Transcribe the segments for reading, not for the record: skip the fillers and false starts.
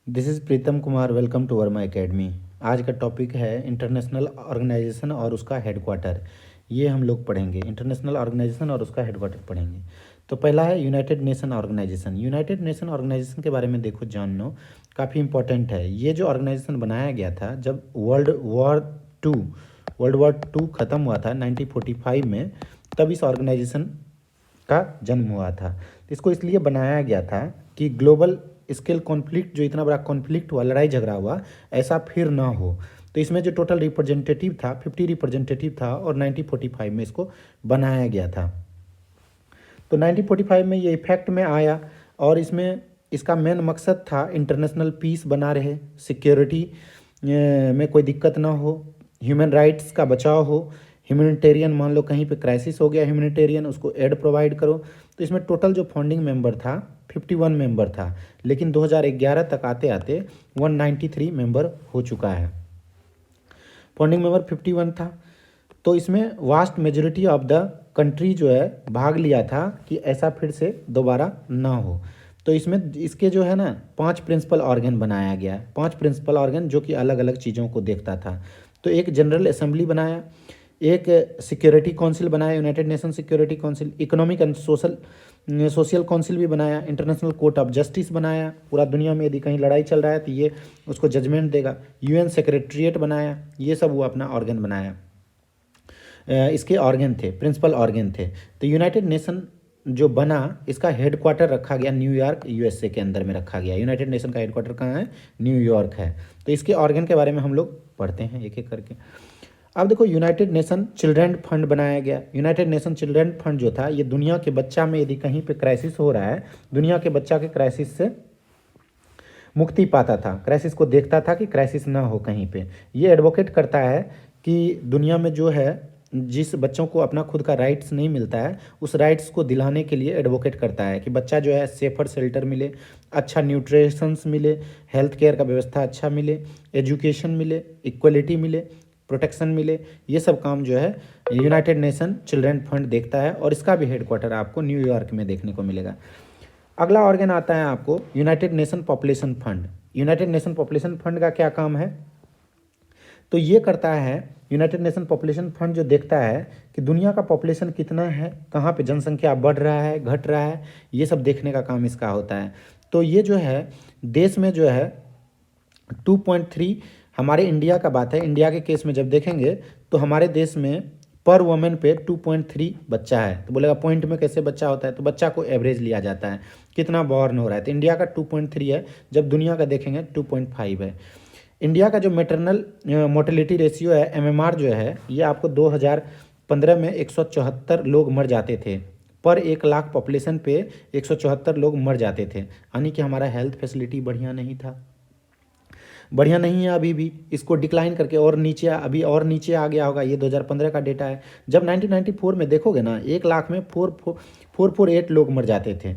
This is Pritam Kumar. Welcome to Verma academy. आज का topic है इंटरनेशनल ऑर्गेनाइजेशन और उसका हेडक्वार्टर। ये हम लोग पढ़ेंगे, इंटरनेशनल ऑर्गेनाइजेशन और उसका हेडक्वार्टर पढ़ेंगे। तो पहला है united nation organisation. United nation organisation के बारे में देखो, जान लो, काफ़ी इंपॉर्टेंट है। ये जो ऑर्गेनाइजेशन बनाया गया था जब टू वर्ल्ड वॉर टू ख़त्म हुआ था 1945 में, तब इस ऑर्गेनाइजेशन का जन्म हुआ था। तो इसको इसलिए बनाया गया था कि ग्लोबल स्केल कॉन्फ्लिक्ट, जो इतना बड़ा कॉन्फ्लिक्ट हुआ, लड़ाई झगड़ा हुआ, ऐसा फिर ना हो। तो इसमें जो टोटल रिप्रेजेंटेटिव था 50 रिप्रेजेंटेटिव था और 1945 में इसको बनाया गया था। तो 1945 में ये इफेक्ट में आया और इसमें इसका मेन मकसद था इंटरनेशनल पीस बना रहे, सिक्योरिटी में कोई दिक्कत ना हो, ह्यूमन राइट्स का बचाव हो, ह्यूमैनिटेरियन, मान लो कहीं पे क्राइसिस हो गया ह्यूमैनिटेरियन, उसको एड प्रोवाइड करो। तो इसमें टोटल जो फाउंडिंग मेंबर था 51 मेंबर था, लेकिन 2011 तक आते आते 193 मेंबर हो चुका है। फाउंडिंग मेंबर 51 था। तो इसमें vast majority of the country जो है भाग लिया था कि ऐसा फिर से दोबारा ना हो। तो इसमें इसके जो है ना 5 प्रिंसिपल ऑर्गन बनाया गया है, 5 प्रिंसिपल ऑर्गन जो कि अलग अलग चीज़ों को देखता था। तो एक जनरल असेंबली बनाया, एक सिक्योरिटी काउंसिल बनाया, United nation security council, economic and social council भी बनाया, इंटरनेशनल कोर्ट ऑफ जस्टिस बनाया, पूरा दुनिया में यदि कहीं लड़ाई चल रहा है तो ये उसको जजमेंट देगा, यूएन सेक्रेटरीट बनाया। ये सब वो अपना ऑर्गन बनाया। इसके ऑर्गन थे, प्रिंसिपल ऑर्गन थे। तो यूनाइटेड नेशन जो बना, इसका हेडक्वार्टर रखा गया न्यूयॉर्क, यूएसए के अंदर में रखा गया। यूनाइटेड नेशन का हेडक्वार्टर कहाँ है? न्यूयॉर्क है। तो इसके ऑर्गन के बारे में हम लोग पढ़ते हैं एक एक करके। अब देखो, यूनाइटेड नेशन चिल्ड्रन फंड बनाया गया। यूनाइटेड नेशन चिल्ड्रन फंड जो था, ये दुनिया के बच्चा में यदि कहीं पे क्राइसिस हो रहा है, दुनिया के बच्चा के क्राइसिस से मुक्ति पाता था, क्राइसिस को देखता था कि क्राइसिस ना हो कहीं पे। ये एडवोकेट करता है कि दुनिया में जो है, जिस बच्चों को अपना खुद का राइट्स नहीं मिलता है, उस राइट्स को दिलाने के लिए एडवोकेट करता है कि बच्चा जो है सेफर शेल्टर मिले, अच्छा न्यूट्रिशंस मिले, हेल्थ केयर का व्यवस्था अच्छा मिले, एजुकेशन मिले, इक्वलिटी मिले, प्रोटेक्शन मिले। ये सब काम जो है यूनाइटेड नेशन चिल्ड्रन फंड देखता है और इसका भी हेडक्वार्टर आपको न्यूयॉर्क में देखने को मिलेगा। अगला ऑर्गन आता है आपको United nation population fund. United nation population fund का क्या काम है? तो ये करता है, यूनाइटेड नेशन पॉपुलेशन फंड जो देखता है कि दुनिया का पॉपुलेशन कितना है, कहाँ पे जनसंख्या बढ़ रहा है, घट रहा है, ये सब देखने का काम इसका होता है। तो ये जो है देश में जो है 2.3, हमारे इंडिया का बात है, इंडिया के केस में जब देखेंगे तो हमारे देश में पर वुमेन पे 2.3 बच्चा है। तो बोलेगा पॉइंट में कैसे बच्चा होता है? तो बच्चा को एवरेज लिया जाता है, कितना बॉर्न हो रहा है। तो इंडिया का 2.3 है, जब दुनिया का देखेंगे 2.5 है। इंडिया का जो मैटरनल मोर्टेलिटी रेशियो है, एमएमआर जो है, ये आपको 2015 में 174 लोग मर जाते थे, पर 1 लाख पॉपुलेशन पे 174 लोग मर जाते थे। यानी कि हमारा हेल्थ फैसिलिटी बढ़िया नहीं था, बढ़िया नहीं है अभी भी। इसको डिक्लाइन करके और नीचे, अभी और नीचे आ गया होगा। ये 2015 का डेटा है। जब 1994 में देखोगे ना, 1 लाख में 448 लोग मर जाते थे।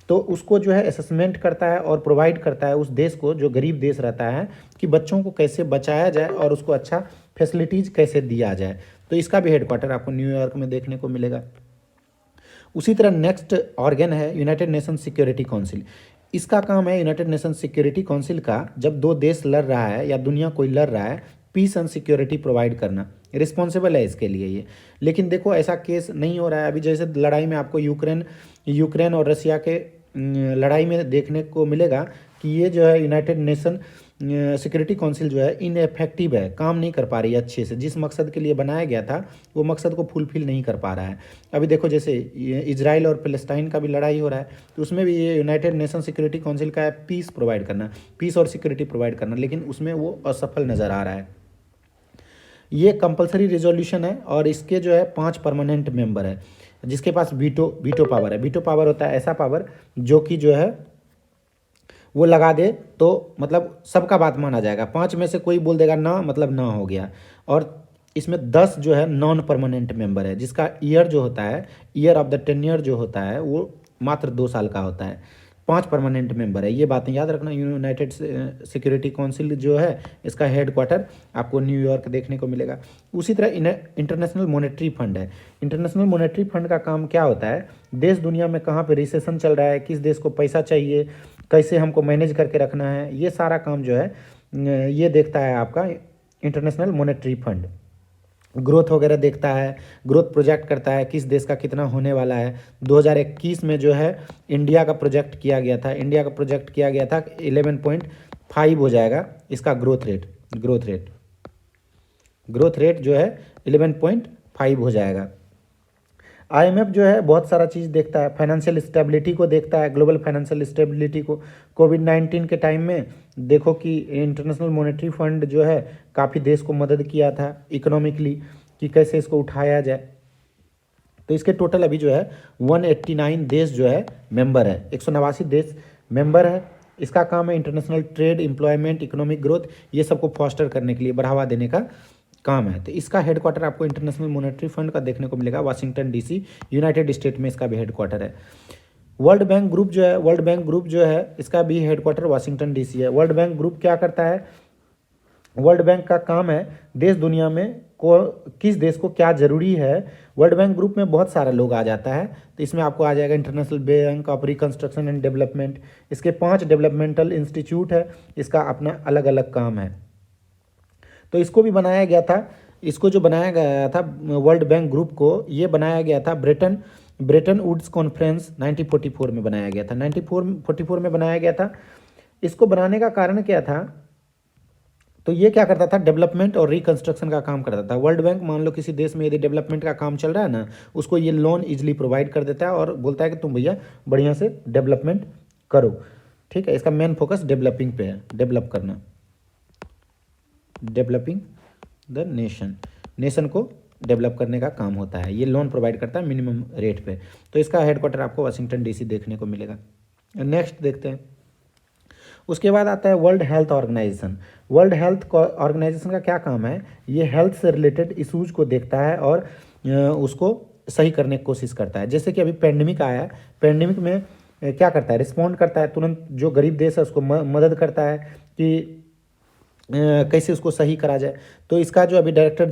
तो उसको जो है असेसमेंट करता है और प्रोवाइड करता है उस देश को, जो गरीब देश रहता है, कि बच्चों को कैसे बचाया जाए और उसको अच्छा फैसिलिटीज़ कैसे दिया जाए। तो इसका भी हेडक्वार्टर आपको न्यूयॉर्क में देखने को मिलेगा। उसी तरह नेक्स्ट ऑर्गन है यूनाइटेड नेशन सिक्योरिटी काउंसिल। इसका काम है, यूनाइटेड नेशन सिक्योरिटी काउंसिल का, जब दो देश लड़ रहा है या दुनिया कोई लड़ रहा है, पीस एंड सिक्योरिटी प्रोवाइड करना, रिस्पॉन्सिबल है इसके लिए ये। लेकिन देखो ऐसा केस नहीं हो रहा है अभी। जैसे लड़ाई में आपको यूक्रेन और रसिया के लड़ाई में देखने को मिलेगा कि ये जो है यूनाइटेड नेशन सिक्योरिटी काउंसिल जो है इनएफेक्टिव है, काम नहीं कर पा रही है अच्छे से। जिस मकसद के लिए बनाया गया था वो मकसद को फुलफिल नहीं कर पा रहा है। अभी देखो, जैसे इजराइल और पैलेस्टाइन का भी लड़ाई हो रहा है, तो उसमें भी ये यूनाइटेड नेशन सिक्योरिटी काउंसिल का है पीस प्रोवाइड करना, पीस और सिक्योरिटी प्रोवाइड करना, लेकिन उसमें वो असफल नज़र आ रहा है। ये कंपलसरी रिजोल्यूशन है और इसके जो है 5 परमानेंट मेंबर है, जिसके पास वीटो पावर है। वीटो पावर होता है ऐसा पावर जो कि जो है वो लगा दे तो मतलब सबका बात माना जाएगा। 5 में से कोई बोल देगा ना, मतलब ना हो गया। और इसमें 10 जो है नॉन परमानेंट मेंबर है, जिसका ईयर जो होता है, ईयर ऑफ द टेन्योर जो होता है, वो मात्र 2 साल का होता है। 5 परमानेंट मेंबर है, ये बातें याद रखना। यूनाइटेड सिक्योरिटी काउंसिल जो है, इसका हेडक्वार्टर आपको न्यूयॉर्क देखने को मिलेगा। उसी तरह इंटरनेशनल मॉनेटरी फंड है। इंटरनेशनल मॉनेटरी फंड का काम क्या होता है? देश दुनिया में कहाँ पे रिसेशन चल रहा है, किस देश को पैसा चाहिए, कैसे हमको मैनेज करके रखना है, ये सारा काम जो है ये देखता है आपका इंटरनेशनल मॉनेटरी फंड। ग्रोथ वगैरह देखता है, ग्रोथ प्रोजेक्ट करता है किस देश का कितना होने वाला है। 2021 में जो है इंडिया का प्रोजेक्ट किया गया था, इंडिया का प्रोजेक्ट किया गया था 11.5 हो जाएगा इसका ग्रोथ रेट जो है 11.5 हो जाएगा। आईएमएफ जो है बहुत सारा चीज़ देखता है, फाइनेंशियल स्टेबिलिटी को देखता है, ग्लोबल फाइनेंशियल स्टेबिलिटी को। कोविड-19 के टाइम में देखो कि इंटरनेशनल मॉनेटरी फंड जो है काफ़ी देश को मदद किया था इकोनॉमिकली कि कैसे इसको उठाया जाए। तो इसके टोटल अभी जो है 189 देश जो है मेंबर है, 189 देश मेंबर है। इसका काम है international trade, employment, economic growth, ये सबको फॉस्टर करने के लिए, बढ़ावा देने का काम है। तो इसका हेडक्वार्टर आपको इंटरनेशनल मॉनेटरी फंड का देखने को मिलेगा वाशिंगटन डीसी, यूनाइटेड स्टेट में इसका भी हेडक्वार्टर है। वर्ल्ड बैंक ग्रुप जो है इसका भी हेडक्वार्टर वाशिंगटन डीसी है। वर्ल्ड बैंक ग्रुप क्या करता है? वर्ल्ड बैंक का काम है देश दुनिया में किस देश को क्या ज़रूरी है। वर्ल्ड बैंक ग्रुप में बहुत सारा लोग आ जाता है, तो इसमें आपको आ जाएगा international bank of reconstruction and development. इसके 5 डेवलपमेंटल इंस्टीट्यूट है, इसका अपना अलग अलग काम है। तो इसको भी बनाया गया था, इसको जो बनाया गया था वर्ल्ड बैंक ग्रुप को, ये बनाया गया था ब्रेटन वुड्स कॉन्फ्रेंस 1944 में बनाया गया था। 1944 में बनाया गया था। इसको बनाने का कारण क्या था? तो ये क्या करता था? डेवलपमेंट और रिकंस्ट्रक्शन का काम करता था। वर्ल्ड बैंक मान लो किसी देश में यदि डेवलपमेंट का काम चल रहा है ना, उसको ये लोन इजीली प्रोवाइड कर देता है और बोलता है कि तुम भैया बढ़िया से डेवलपमेंट करो। ठीक है, इसका मेन फोकस डेवलपिंग पे है, डेवलप करना, डेवलपिंग द नेशन को डेवलप करने का काम होता है। ये लोन प्रोवाइड करता है मिनिमम रेट पे। तो इसका हेडक्वार्टर आपको वाशिंगटन डीसी देखने को मिलेगा। नेक्स्ट देखते हैं, उसके बाद आता है world health organisation. World health organisation का क्या काम है? ये हेल्थ से रिलेटेड इशूज़ को देखता है और उसको सही करने की कोशिश करता है। जैसे कि अभी पेंडेमिक आया है, पेंडेमिक में क्या करता है? रिस्पॉन्ड करता है तुरंत, जो गरीब देश है उसको मदद करता है कि कैसे उसको सही करा जाए। तो इसका जो अभी डायरेक्टर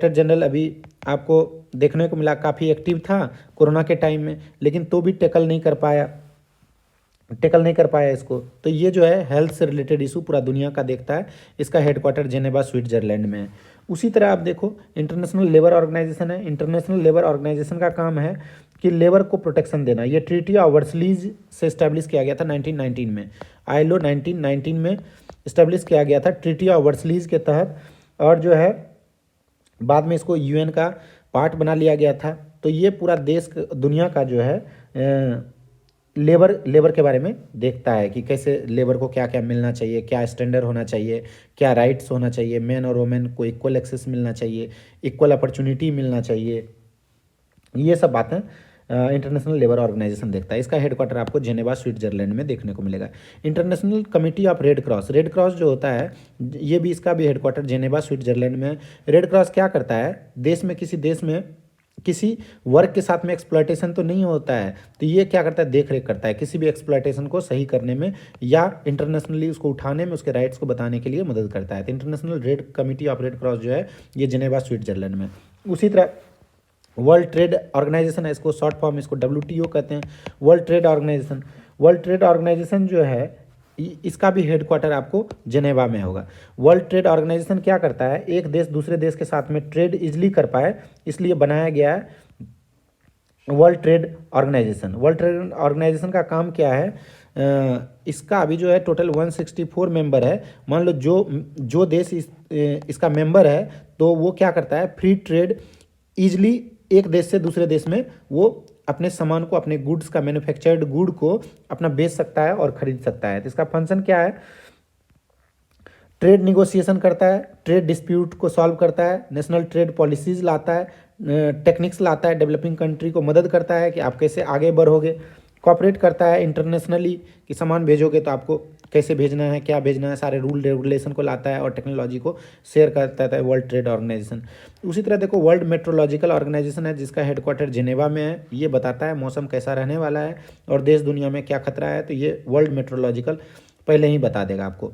जनरल अभी आपको देखने को मिला, काफ़ी एक्टिव था कोरोना के टाइम में, लेकिन तो भी टैकल नहीं कर पाया इसको। तो ये जो है हेल्थ से रिलेटेड इशू पूरा दुनिया का देखता है। इसका हेडक्वार्टर जेनेवा स्विट्जरलैंड में है। उसी तरह आप देखो इंटरनेशनल लेबर ऑर्गेनाइजेशन है। इंटरनेशनल लेबर ऑर्गेनाइजेशन का काम है कि लेबर को प्रोटेक्शन देना। ये ट्रीटी ऑफ वर्सलीज से इस्टेब्लिश किया गया था 1919 में, ILO 1919 में इस्टेब्लिश किया गया था ट्रीटी ऑफ वर्सलीज के तहत, और जो है बाद में इसको UN का पार्ट बना लिया गया था। तो ये पूरा देश दुनिया का जो है लेबर के बारे में देखता है कि कैसे लेबर को क्या क्या मिलना चाहिए, क्या स्टैंडर्ड होना चाहिए, क्या राइट्स होना चाहिए, मैन और वुमेन को इक्वल एक्सेस मिलना चाहिए, इक्वल अपॉर्चुनिटी मिलना चाहिए। ये सब बातें इंटरनेशनल लेबर ऑर्गेनाइजेशन देखता है। इसका हेडक्वार्टर आपको जेनेवा स्विट्जरलैंड में देखने को मिलेगा। International committee of red cross जो होता है, ये भी इसका भी हेडक्वार्टर जेनेवा स्विट्जरलैंड में है। रेड क्रॉस क्या करता है? किसी देश में किसी वर्ग के साथ में एक्सप्लॉयटेशन तो नहीं होता है, तो ये क्या करता है? देख रेख करता है किसी भी एक्सप्लॉयटेशन को सही करने में या इंटरनेशनली उसको उठाने में, उसके राइट्स को बताने के लिए मदद करता है। तो international committee of red cross जो है ये जेनेवा स्विट्जरलैंड में। उसी तरह वर्ल्ड ट्रेड ऑर्गेनाइजेशन है, इसको शॉर्ट फॉर्म इसको WTO कहते हैं। वर्ल्ड ट्रेड ऑर्गेनाइजेशन जो है इसका भी हेडक्वार्टर आपको जेनेवा में होगा। वर्ल्ड ट्रेड ऑर्गेनाइजेशन क्या करता है? एक देश दूसरे देश के साथ में ट्रेड इजीली कर पाए, इसलिए बनाया गया है world trade organisation. World trade organisation का काम क्या है? इसका अभी जो है टोटल 164 मेंबर है। मान लो जो देश इसका मेंबर है, तो वो क्या करता है? फ्री ट्रेड ईजिली एक देश से दूसरे देश में वो अपने सामान को, अपने गुड्स का, मैन्युफैक्चर्ड गुड को अपना बेच सकता है और ख़रीद सकता है। तो इसका फंक्शन क्या है? ट्रेड निगोशिएशन करता है, ट्रेड डिस्प्यूट को सॉल्व करता है, नेशनल ट्रेड पॉलिसीज़ लाता है, टेक्निक्स लाता है, डेवलपिंग कंट्री को मदद करता है कि आप कैसे आगे बढ़ोगे, कॉपरेट करता है इंटरनेशनली कि सामान भेजोगे तो आपको कैसे भेजना है, क्या भेजना है, सारे रूल रेगुलेशन को लाता है और टेक्नोलॉजी को शेयर करता है वर्ल्ड ट्रेड ऑर्गेनाइजेशन। उसी तरह देखो वर्ल्ड मेट्रोलॉजिकल ऑर्गेनाइजेशन है, जिसका हेडक्वार्टर जेनेवा में है। ये बताता है मौसम कैसा रहने वाला है और देश दुनिया में क्या खतरा है, तो ये वर्ल्ड मेट्रोलॉजिकल पहले ही बता देगा आपको।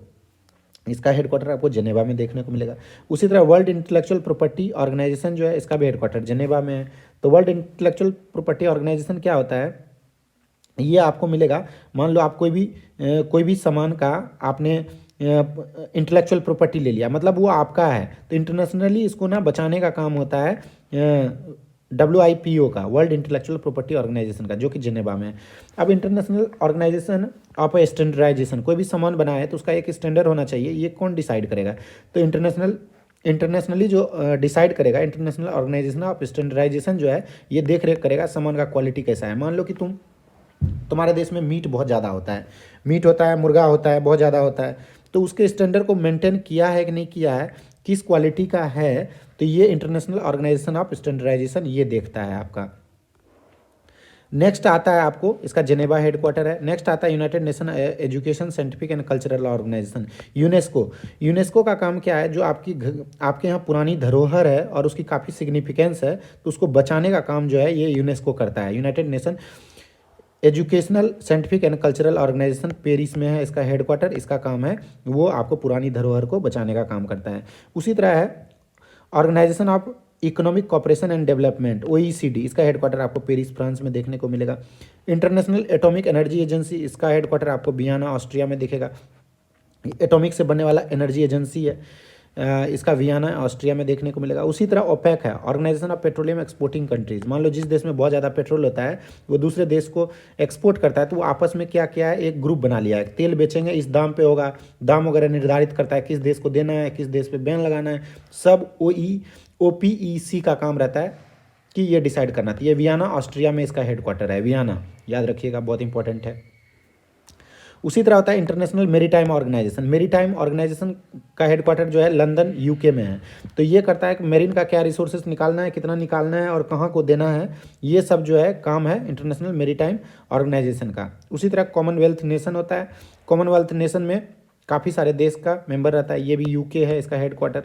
इसका हेडक्वार्टर आपको जेनेवा में देखने को मिलेगा। उसी तरह वर्ल्ड इंटेलेक्चुअल प्रॉपर्टी ऑर्गेनाइजेशन जो है, इसका भी हेडक्वार्टर जेनेवा में है। तो वर्ल्ड इंटेलेक्चुअल प्रॉपर्टी ऑर्गेनाइजेशन क्या होता है? ये आपको मिलेगा। मान लो आप कोई भी सामान का आपने इंटेलेक्चुअल प्रॉपर्टी ले लिया, मतलब वो आपका है, तो इंटरनेशनली इसको ना बचाने का काम होता है WIPO का, वर्ल्ड इंटेलेक्चुअल प्रॉपर्टी ऑर्गेनाइजेशन का, जो कि जिनेवा में है। अब इंटरनेशनल ऑर्गेनाइजेशन ऑफ स्टैंडर्डाइजेशन, कोई भी सामान बना है तो उसका एक स्टैंडर्ड होना चाहिए, ये कौन डिसाइड करेगा? तो इंटरनेशनली जो डिसाइड करेगा, इंटरनेशनल ऑर्गेनाइजेशन ऑफ स्टैंडर्डाइजेशन जो है, ये देख रेख करेगा सामान का क्वालिटी कैसा है। मान लो कि तुम्हारे देश में मीट बहुत ज़्यादा होता है, मीट होता है, मुर्गा होता है, बहुत ज़्यादा होता है, तो उसके स्टैंडर्ड को मेंटेन किया है कि नहीं किया है, किस क्वालिटी का है, तो ये इंटरनेशनल ऑर्गेनाइजेशन ऑफ स्टैंडर्डाइजेशन ये देखता है आपका। नेक्स्ट आता है आपको, इसका जेनेवा हेडक्वार्टर है। नेक्स्ट आता है united nation education scientific and cultural organisation, UNESCO. UNESCO का काम क्या है? जो आपके यहाँ पुरानी धरोहर है और उसकी काफ़ी सिग्निफिकेंस है, तो उसको बचाने का काम जो है ये यूनेस्को करता है। United nation educational scientific and cultural organisation Paris में है इसका हेडक्वार्टर। इसका काम है वो आपको पुरानी धरोहर को बचाने का काम करता है। उसी तरह है organisation of economic cooperation and development, OECD, इसका हेडक्वार्टर आपको पेरिस फ्रांस में देखने को मिलेगा। इंटरनेशनल एटॉमिक एनर्जी एजेंसी, इसका हेडक्वार्टर आपको वियना ऑस्ट्रिया में दिखेगा। एटॉमिक से बनने वाला एनर्जी एजेंसी है, इसका वियना ऑस्ट्रिया में देखने को मिलेगा। उसी तरह ओपेक है, organisation of petroleum exporting countries. मान लो जिस देश में बहुत ज़्यादा पेट्रोल होता है वो दूसरे देश को एक्सपोर्ट करता है, तो वो आपस में क्या क्या है, एक ग्रुप बना लिया है, तेल बेचेंगे इस दाम पे होगा, दाम वगैरह निर्धारित करता है, किस देश को देना है, किस देश पे बैन लगाना है, सब OPEC का काम रहता है कि ये डिसाइड करना था। ये वियना ऑस्ट्रिया में इसका हेडक्वार्टर है, वियना, याद रखिएगा, बहुत इंपॉर्टेंट है। उसी तरह होता है international maritime organisation. Maritime organisation का हेडक्वार्टर जो है लंदन UK में है। तो ये करता है कि मेरीन का क्या रिसोर्सेज निकालना है, कितना निकालना है और कहाँ को देना है, ये सब जो है काम है इंटरनेशनल मेरीटाइम ऑर्गेनाइजेशन का। उसी तरह कॉमनवेल्थ नेशन होता है। कॉमनवेल्थ नेशन में काफ़ी सारे देश का मेंबर रहता है, ये भी UK है इसका हेडक्वार्टर।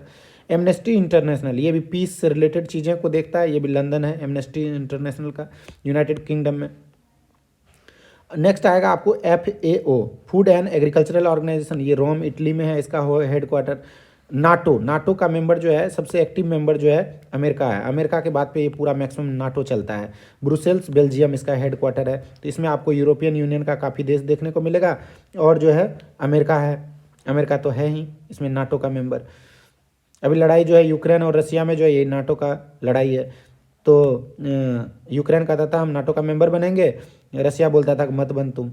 एमनेस्टी इंटरनेशनल, ये भी पीस से रिलेटेड चीज़ें को देखता है, ये भी लंदन है एमनेस्टी इंटरनेशनल का, यूनाइटेड किंगडम में। नेक्स्ट आएगा आपको FAO, Food and Agricultural Organisation, ये रोम इटली में है इसका हेडक्वार्टर। नाटो का मेंबर जो है, सबसे एक्टिव मेंबर जो है अमेरिका है, अमेरिका के बाद पे ये पूरा मैक्सिमम नाटो चलता है। ब्रुसेल्स बेल्जियम इसका हेडक्वार्टर है। तो इसमें आपको यूरोपियन यूनियन का काफ़ी देश देखने को मिलेगा और जो है अमेरिका है, अमेरिका तो है ही इसमें नाटो का मेंबर। अभी लड़ाई जो है यूक्रेन और रसिया में जो है, ये नाटो का लड़ाई है। तो यूक्रेन कहता था हम नाटो का मेंबर बनेंगे, रसिया बोलता था कि मत बन तुम,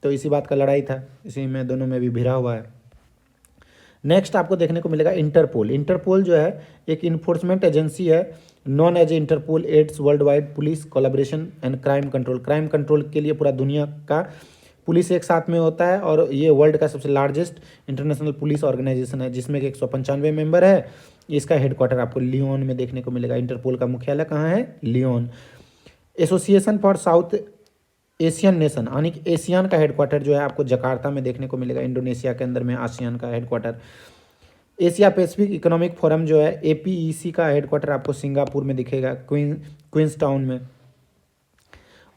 तो इसी बात का लड़ाई था, इसी में दोनों में भी भिड़ा हुआ है। नेक्स्ट आपको देखने को मिलेगा इंटरपोल। इंटरपोल जो है एक इन्फोर्समेंट एजेंसी है, known as Interpol aids world wide police collaboration and crime control. Crime control के लिए पूरा दुनिया का पुलिस एक साथ में होता है, और ये वर्ल्ड का सबसे लार्जेस्ट इंटरनेशनल पुलिस ऑर्गेनाइजेशन है, जिसमें 195 मेंबर है। इसका हेडक्वार्टर आपको लियोन में देखने को मिलेगा। इंटरपोल का मुख्यालय कहाँ है? Lyon. Association for South Asian Nation, यानी कि एशियन का हेडक्वार्टर जो है आपको जकार्ता में देखने को मिलेगा, इंडोनेशिया के अंदर में आसियान का headquarter. Asia Pacific economic forum जो है APEC का हेडक्वार्टर आपको सिंगापुर में दिखेगा, क्वींस टाउन में।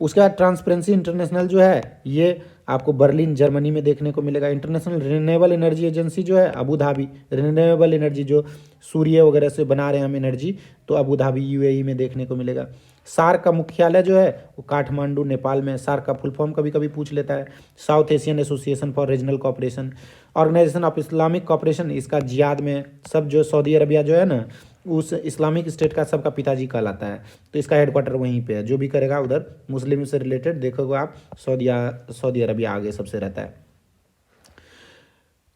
उसके बाद ट्रांसपेरेंसी इंटरनेशनल जो है ये आपको बर्लिन जर्मनी में देखने को मिलेगा। इंटरनेशनल रिन्यूएबल एनर्जी एजेंसी जो है अबू धाबी, रिन्यूएबल एनर्जी जो सूर्य वगैरह से बना रहे हैं हम एनर्जी, तो अबू धाबी UAE में देखने को मिलेगा। सार्क का मुख्यालय जो है वो काठमांडू नेपाल में। सार्क का फुल फॉर्म कभी कभी पूछ लेता है, South Asian Association for Regional Cooperation. Organisation of Islamic Cooperation, इसका जियाद में सब जो सऊदी अरबिया जो है ना, उस इस्लामिक स्टेट का सबका पिताजी कहलाता है, तो इसका हेडक्वार्टर वहीं पे है। जो भी करेगा उधर मुस्लिम से रिलेटेड देखोगे आप, सऊदी अरबिया आगे सबसे रहता है।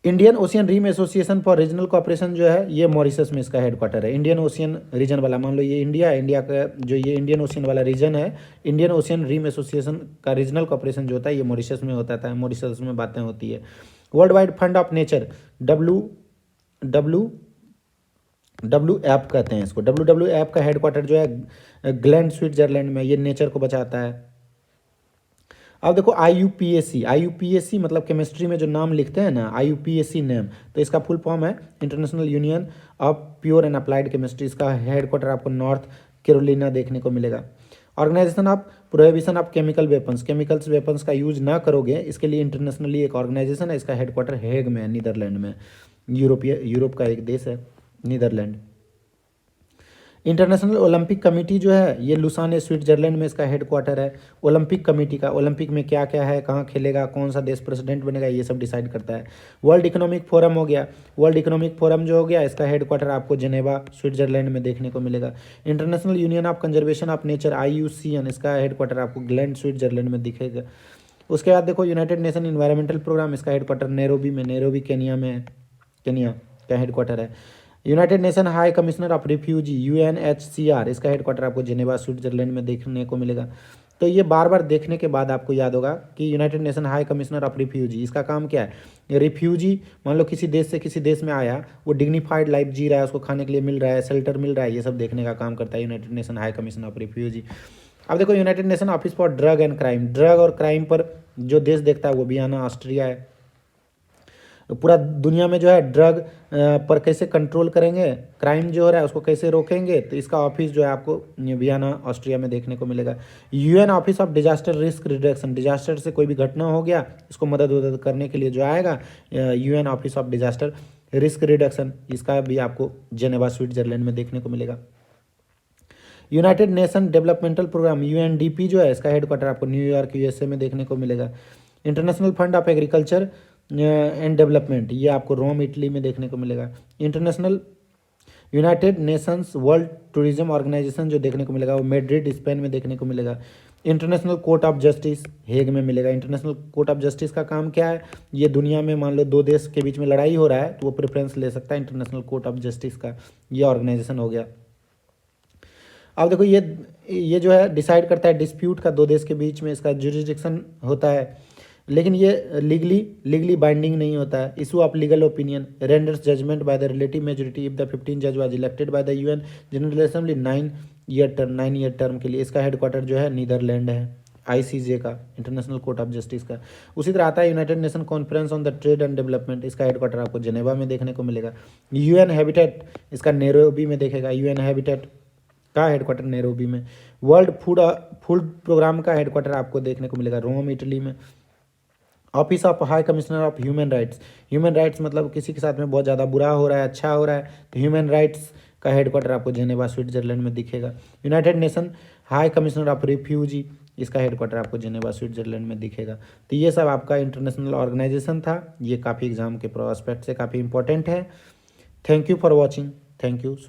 Indian Ocean Rim Association for Regional Cooperation जो है ये मॉरिशस में इसका हेडक्वार्टर है। इंडियन ओशियन रीजन वाला, मान लो ये इंडिया है, इंडिया का जो ये इंडियन ओशियन वाला रीजन है, इंडियन ओशियन रिम एसोसिएशन का रीजनल कॉपरेशन जो होता है ये मॉरिशस में होता था, मॉरिशस में बातें होती है। World wide fund of nature, WWF कहते हैं इसको। WWF का हेडक्वार्टर जो है ग्लैंड स्विट्जरलैंड में, ये नेचर को बचाता है। अब देखो IUPAC मतलब केमिस्ट्री में जो नाम लिखते हैं ना, IUPAC नेम, तो इसका फुल फॉर्म है International Union of Pure and Applied Chemistry. इसका हेडक्वार्टर आपको नॉर्थ कैरोलिना देखने को मिलेगा। Organisation of Prohibition of Chemical Weapons का यूज ना करोगे, इसके लिए इंटरनेशनली एक ऑर्गेनाइजेशन है, इसका हेडक्वार्टर हेग में है, नीदरलैंड में। यूरोप का एक देश है नीदरलैंड। इंटरनेशनल ओलंपिक कमेटी जो है ये लुसान स्विट्जरलैंड में इसका हेडक्वार्टर है। ओलंपिक कमेटी का, ओलंपिक में क्या क्या है, कहाँ खेलेगा, कौन सा देश प्रेसिडेंट बनेगा, ये सब डिसाइड करता है। वर्ल्ड इकोनॉमिक फोरम हो गया, वर्ल्ड इकोनॉमिक फोरम जो हो गया इसका हेडक्वार्टर आपको जेनेवा स्विट्जरलैंड में देखने को मिलेगा। International Union of conservation of nature IUCN इसका हेडक्वार्टर आपको ग्लैंड स्विट्जरलैंड में दिखेगा। उसके बाद देखो यूनाइटेड नेशन इन्वायरमेंटल प्रोग्राम, इसका हेडक्वार्टर नैरोबी में, नैरोबी केनिया में है, केनिया का हेडक्वार्टर है। United nation high commissioner of refugee UNHCR इसका हेडक्वार्टर आपको जेनेवा स्विट्जरलैंड में देखने को मिलेगा। तो ये बार बार देखने के बाद आपको याद होगा कि United nation high commissioner of refugee इसका काम क्या है। रिफ्यूजी मान लो किसी देश से किसी देश में आया, वो डिग्निफाइड लाइफ जी रहा है, उसको खाने के लिए मिल रहा है, शेल्टर मिल रहा है, ये सब देखने का काम करता है united nation high commissioner of refugee. अब देखो United nation office for drug and crime, drug और क्राइम पर जो देश देखता है वो वियना ऑस्ट्रिया है। पूरा दुनिया में जो है ड्रग पर कैसे कंट्रोल करेंगे, क्राइम जो हो रहा है उसको कैसे रोकेंगे, तो इसका ऑफिस जो है आपको वियना ऑस्ट्रिया में देखने को मिलेगा। UN Office of Disaster Risk reduction, disaster से कोई भी घटना हो गया इसको मदद करने के लिए जो आएगा UN Office of Disaster Risk Reduction, इसका भी आपको जेनेवा स्विट्जरलैंड में देखने को मिलेगा। United Nation Developmental Programme UNDP जो है इसका हेडक्वार्टर आपको न्यूयॉर्क USA में देखने को मिलेगा। International Fund of Agriculture and Development ये आपको रोम इटली में देखने को मिलेगा। International United Nations World Tourism Organisation जो देखने को मिलेगा वो मैड्रिड स्पेन में देखने को मिलेगा। International court of justice Hague में मिलेगा। इंटरनेशनल कोर्ट ऑफ जस्टिस का काम क्या है, ये दुनिया में मान लो दो देश के बीच में लड़ाई हो रहा है तो वो प्रेफरेंस ले सकता है इंटरनेशनल कोर्ट ऑफ जस्टिस का, ये ऑर्गेनाइजेशन हो गया। अब देखो ये जो है डिसाइड करता है डिस्प्यूट का, दो देश के बीच में इसका जुरिडिक्शन होता है, लेकिन ये लीगली बाइंडिंग नहीं होता है। Issue of legal opinion renders judgement by the relative majority if the 15 जज was elected by the UN General Assembly 9 year term के लिए। इसका हेडक्वार्टर जो है नीदरलैंड है, ICJ का, इंटरनेशनल कोर्ट ऑफ जस्टिस का। उसी तरह आता है united nation conference on the trade and development, इसका हेडक्वार्टर आपको जेनेवा में देखने को मिलेगा। UN हैबिटेट इसका नैरोबी में देखेगा, UN हैबिटेट का हेडक्वार्टर नैरोबी में। वर्ल्ड फूड प्रोग्राम का हेडक्वार्टर आपको देखने को मिलेगा रोम इटली में। Office of high commissioner of human rights, human rights मतलब किसी के साथ में बहुत ज़्यादा बुरा हो रहा है, अच्छा हो रहा है, तो ह्यूमन राइट्स का हेडक्वार्टर आपको जेनेवा स्विट्जरलैंड में दिखेगा। United nation high commissioner of refugee इसका हेडक्वार्टर आपको जेनेवा स्विट्जरलैंड में दिखेगा। तो ये सब आपका इंटरनेशनल ऑर्गेनाइजेशन था, ये काफ़ी एग्जाम के प्रोस्पेक्ट से काफ़ी इंपॉर्टेंट है। Thank you for watching, thank you so